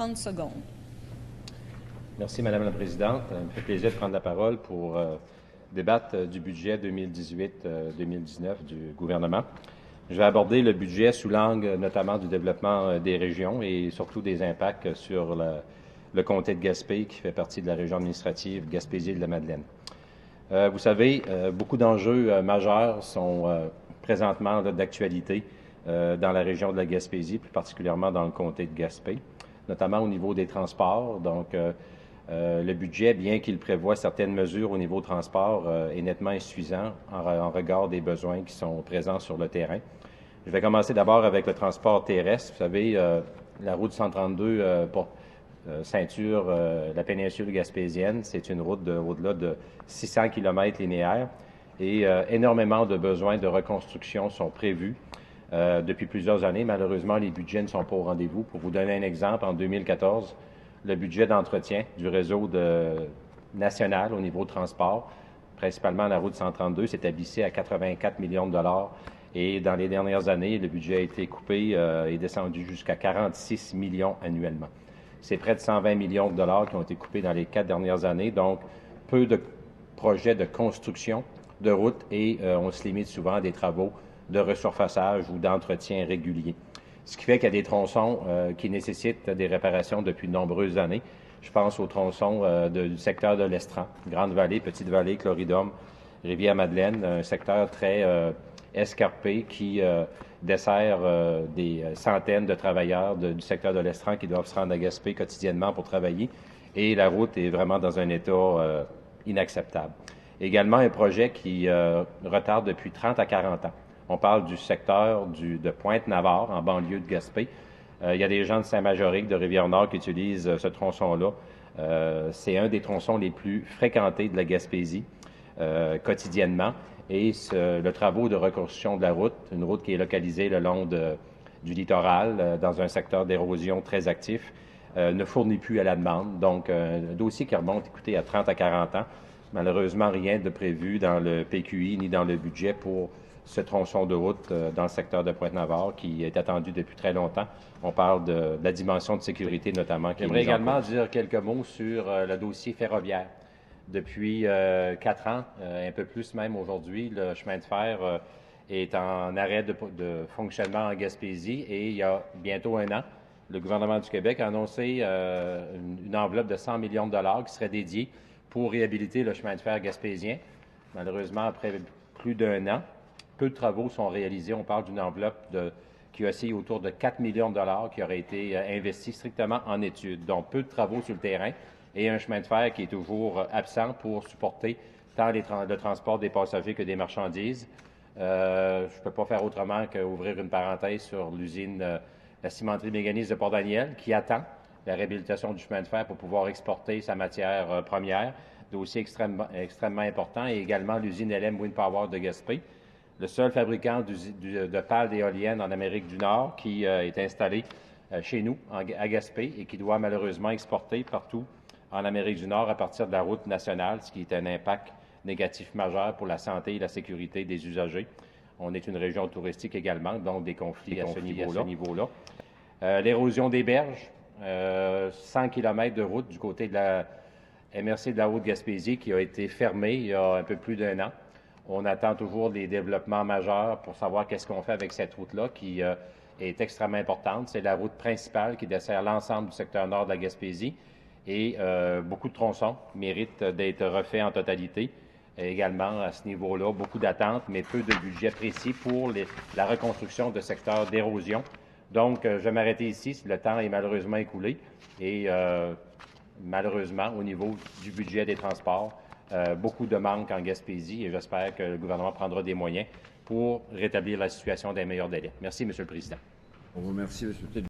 30 secondes. Merci, Madame la Présidente. Ça me fait plaisir de prendre la parole pour débattre du budget 2018-2019 du gouvernement. Je vais aborder le budget sous l'angle notamment du développement des régions et surtout des impacts sur le comté de Gaspé qui fait partie de la région administrative Gaspésie-de-la-Madeleine. Vous savez, beaucoup d'enjeux majeurs sont présentement d'actualité dans la région de la Gaspésie, plus particulièrement dans le comté de Gaspé, notamment au niveau des transports. Donc, le budget, bien qu'il prévoie certaines mesures au niveau transport, est nettement insuffisant en regard des besoins qui sont présents sur le terrain. Je vais commencer d'abord avec le transport terrestre. Vous savez, la route 132 ceinture la péninsule gaspésienne, c'est une route au-delà de 600 km linéaires et énormément de besoins de reconstruction sont prévus depuis plusieurs années. Malheureusement, les budgets ne sont pas au rendez-vous. Pour vous donner un exemple, en 2014, le budget d'entretien du réseau national au niveau transport, principalement la route 132, s'est abaissé à 84 millions de dollars. Et dans les dernières années, le budget a été coupé et descendu jusqu'à 46 millions annuellement. C'est près de 120 millions de dollars qui ont été coupés dans les 4 dernières années, donc peu de projets de construction de routes et on se limite souvent à des travaux de resurfaçage ou d'entretien régulier. Ce qui fait qu'il y a des tronçons qui nécessitent des réparations depuis de nombreuses années. Je pense aux tronçons du secteur de l'Estran, Grande-Vallée, Petite-Vallée, Cloridum, Rivière-Madeleine, un secteur très escarpé qui dessert des centaines de travailleurs du secteur de l'Estran qui doivent se rendre à Gaspé quotidiennement pour travailler. Et la route est vraiment dans un état inacceptable. Également, un projet qui retarde depuis 30 à 40 ans. On parle du secteur de Pointe-Navarre, en banlieue de Gaspé. Il y a des gens de Saint-Majorique, de Rivière-Nord qui utilisent ce tronçon-là. C'est un des tronçons les plus fréquentés de la Gaspésie quotidiennement. Et le travaux de reconstruction de la route, une route qui est localisée le long du littoral, dans un secteur d'érosion très actif, ne fournit plus à la demande. Donc, un dossier qui remonte, écoutez, à 30 à 40 ans. Malheureusement, rien de prévu dans le PQI ni dans le budget pour ce tronçon de route dans le secteur de Pointe-Navarre qui est attendu depuis très longtemps. On parle de la dimension de sécurité notamment. J'aimerais également dire quelques mots sur le dossier ferroviaire. Depuis 4 ans, un peu plus même aujourd'hui, le chemin de fer est en arrêt de fonctionnement en Gaspésie et il y a bientôt 1 an, le gouvernement du Québec a annoncé une enveloppe de 100 millions de dollars qui serait dédiée pour réhabiliter le chemin de fer gaspésien. Malheureusement, après plus d'1 an, peu de travaux sont réalisés. On parle d'une enveloppe qui oscille autour de 4 millions de dollars qui aurait été investie strictement en études. Donc, peu de travaux sur le terrain et un chemin de fer qui est toujours absent pour supporter tant le transport des passagers que des marchandises. Je ne peux pas faire autrement qu'ouvrir une parenthèse sur l'usine, la cimenterie mécaniste de Port-Daniel, qui attend la réhabilitation du chemin de fer pour pouvoir exporter sa matière première, dossier extrêmement important, et également l'usine LM Wind Power de Gaspé, le seul fabricant de pales d'éoliennes en Amérique du Nord qui est installé chez nous, à Gaspé, et qui doit malheureusement exporter partout en Amérique du Nord à partir de la route nationale, ce qui est un impact négatif majeur pour la santé et la sécurité des usagers. On est une région touristique également, donc des conflits à ce niveau-là. L'érosion des berges, 100 km de route du côté de la MRC de la Haute-Gaspésie qui a été fermée il y a un peu plus d'1 an. On attend toujours des développements majeurs pour savoir qu'est-ce qu'on fait avec cette route-là qui est extrêmement importante. C'est la route principale qui dessert l'ensemble du secteur nord de la Gaspésie et beaucoup de tronçons méritent d'être refaits en totalité. Également, à ce niveau-là, beaucoup d'attentes, mais peu de budget précis pour la reconstruction de secteurs d'érosion. Donc, je vais m'arrêter ici. Le temps est malheureusement écoulé et malheureusement, au niveau du budget des transports, beaucoup de manques en Gaspésie et j'espère que le gouvernement prendra des moyens pour rétablir la situation dans les meilleurs délais. Merci, M. le Président. On vous remercie, M.